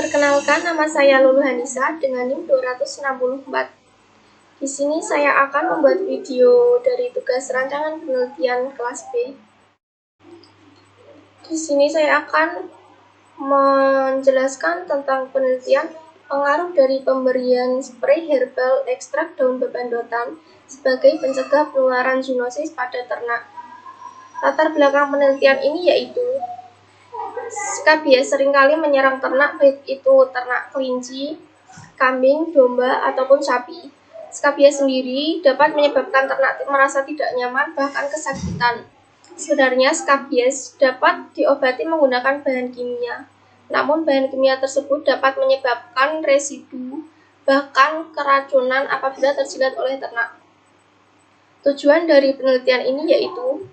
Perkenalkan, nama saya Lulu Hanisa dengan NIM 264. Di sini saya akan membuat video dari tugas rancangan penelitian kelas B. Di sini saya akan menjelaskan tentang penelitian pengaruh dari pemberian spray herbal ekstrak daun bebandotan sebagai pencegah penularan zoonosis pada ternak. Latar belakang penelitian ini yaitu skabies seringkali menyerang ternak, baik itu ternak kelinci, kambing, domba, ataupun sapi. Skabies sendiri dapat menyebabkan ternak merasa tidak nyaman, bahkan kesakitan. Sebenarnya skabies dapat diobati menggunakan bahan kimia, namun bahan kimia tersebut dapat menyebabkan residu, bahkan keracunan apabila terjilat oleh ternak. Tujuan dari penelitian ini yaitu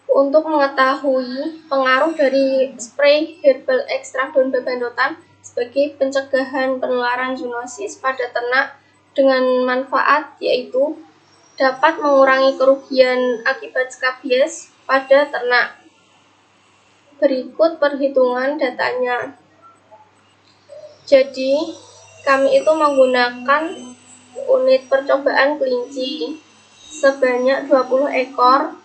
untuk mengetahui pengaruh dari spray herbal ekstrak daun bebandotan sebagai pencegahan penularan zoonosis pada ternak dengan manfaat yaitu dapat mengurangi kerugian akibat skabies pada ternak. Berikut perhitungan datanya. Jadi, kami itu menggunakan unit percobaan kelinci sebanyak 20 ekor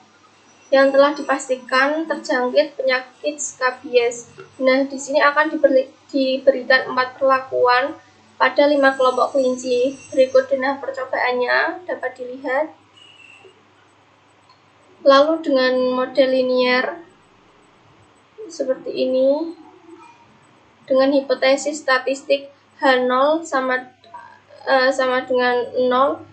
yang telah dipastikan terjangkit penyakit skabies. Nah, di sini akan diberikan 4 perlakuan pada 5 kelompok kelinci. Berikut denah percobaannya dapat dilihat. Lalu dengan model linier seperti ini, dengan hipotesis statistik H0 sama dengan 0,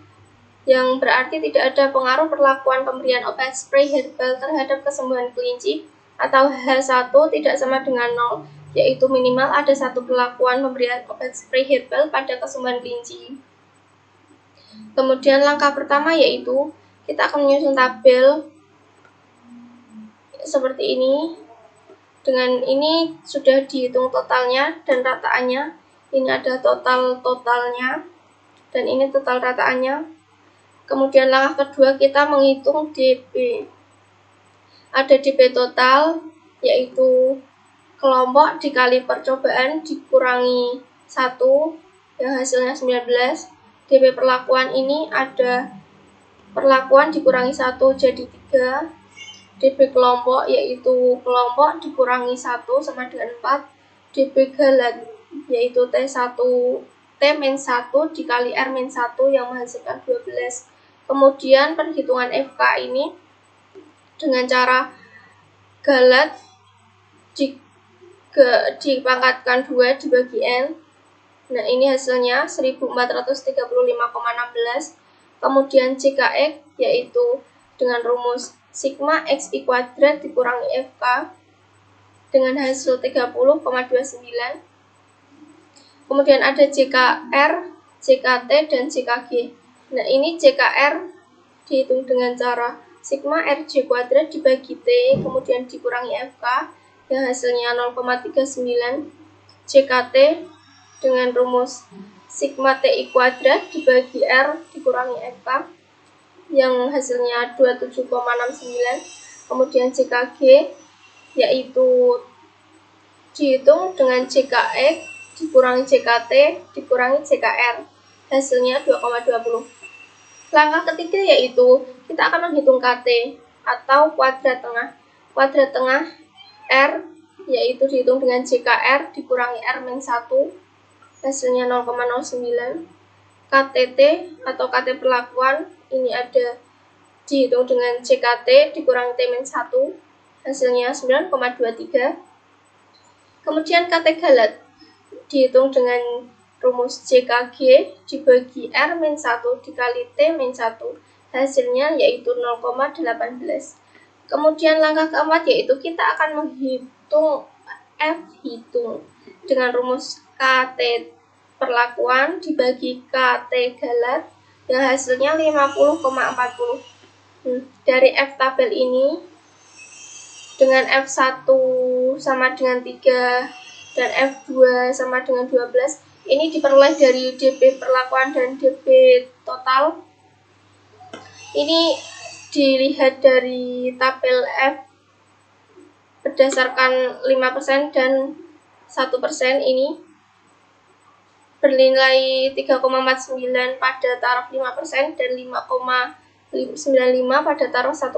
yang berarti tidak ada pengaruh perlakuan pemberian obat spray herbal terhadap kesembuhan kelinci, atau H1 tidak sama dengan 0, yaitu minimal ada 1 perlakuan pemberian obat spray herbal pada kesembuhan kelinci. Kemudian langkah pertama yaitu kita akan menyusun tabel seperti ini. Dengan ini sudah dihitung totalnya dan rataannya. Ini ada totalnya dan ini total rataannya. Kemudian langkah kedua kita menghitung DP. Ada DP total yaitu kelompok dikali percobaan dikurangi 1 yang hasilnya 19. DP perlakuan ini ada perlakuan dikurangi 1 jadi 3. DP kelompok yaitu kelompok dikurangi 1 sama dengan 4. DP galat yaitu T1 T-1 dikali R-1 yang menghasilkan 12. Kemudian perhitungan FK ini dengan cara galat dipangkatkan 2 dibagi N. Nah, ini hasilnya 1435,16. Kemudian CKX yaitu dengan rumus sigma XI kuadrat dikurangi FK dengan hasil 30,29. Kemudian ada CKR, CKT, dan CKG. Nah, ini CKR dihitung dengan cara sigma RJ kuadrat dibagi T, kemudian dikurangi FK, yang hasilnya 0,39. CKT dengan rumus sigma TI kuadrat dibagi R dikurangi FK, yang hasilnya 27,69. Kemudian CKG yaitu dihitung dengan CKX dikurangi CKT dikurangi CKR, hasilnya 2,20. Langkah ketiga yaitu kita akan menghitung KT atau kuadrat tengah. Kuadrat tengah R yaitu dihitung dengan CKR dikurangi R-1, hasilnya 0,09. KTT atau KT perlakuan ini ada dihitung dengan CKT dikurangi T-1, hasilnya 9,23. Kemudian KT galat dihitung dengan rumus CKG dibagi R-1 dikali T-1, hasilnya yaitu 0,18. Kemudian langkah keempat yaitu kita akan menghitung F hitung dengan rumus KT perlakuan dibagi KT galat, yang hasilnya 50,40. Dari F tabel ini dengan F1 sama dengan 3 dan F2 sama dengan 12, ini diperoleh dari DP perlakuan dan DP total. Ini dilihat dari tabel F berdasarkan 5% dan 1% ini. bernilai 3,49 pada taraf 5% dan 5,95 pada taraf 1%.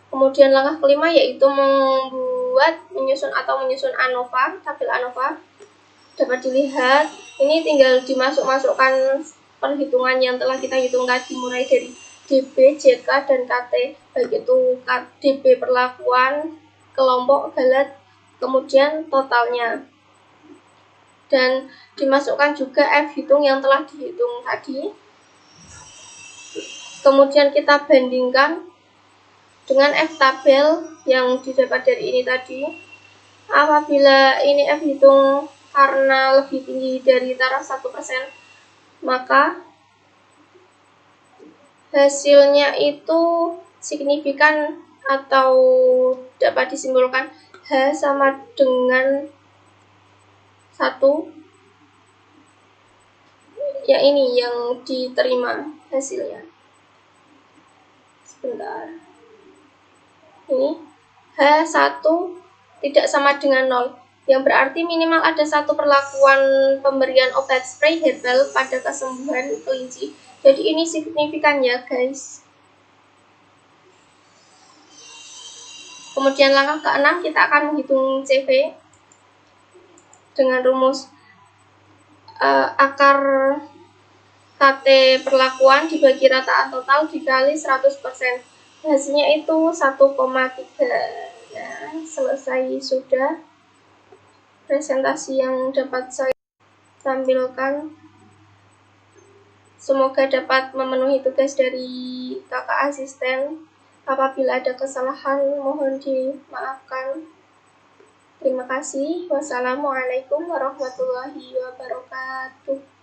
Kemudian langkah kelima yaitu membuat menyusun ANOVA, tabel ANOVA. Dapat dilihat, ini tinggal dimasukkan perhitungan yang telah kita hitung tadi, mulai dari DB, JK, dan KT, baik itu DB perlakuan, kelompok, galat, kemudian totalnya. Dan dimasukkan juga F hitung yang telah dihitung tadi. Kemudian kita bandingkan dengan F tabel yang didapat dari ini tadi. Apabila ini F hitung karena lebih tinggi dari taraf 1%, maka hasilnya itu signifikan atau dapat disimpulkan H sama dengan 1. Ya, ini yang diterima hasilnya. Sebentar. Ini H1 tidak sama dengan 0, yang berarti minimal ada satu perlakuan pemberian obat spray herbal pada kesembuhan kelinci. Jadi ini signifikan ya guys. Kemudian langkah ke-6 kita akan menghitung CV dengan rumus akar KT perlakuan dibagi rataan total dikali 100%. Hasilnya itu 1,3. Nah, selesai sudah presentasi yang dapat saya tampilkan. Semoga dapat memenuhi tugas dari kakak asisten. Apabila ada kesalahan, mohon dimaafkan. Terima kasih. Wassalamualaikum warahmatullahi wabarakatuh.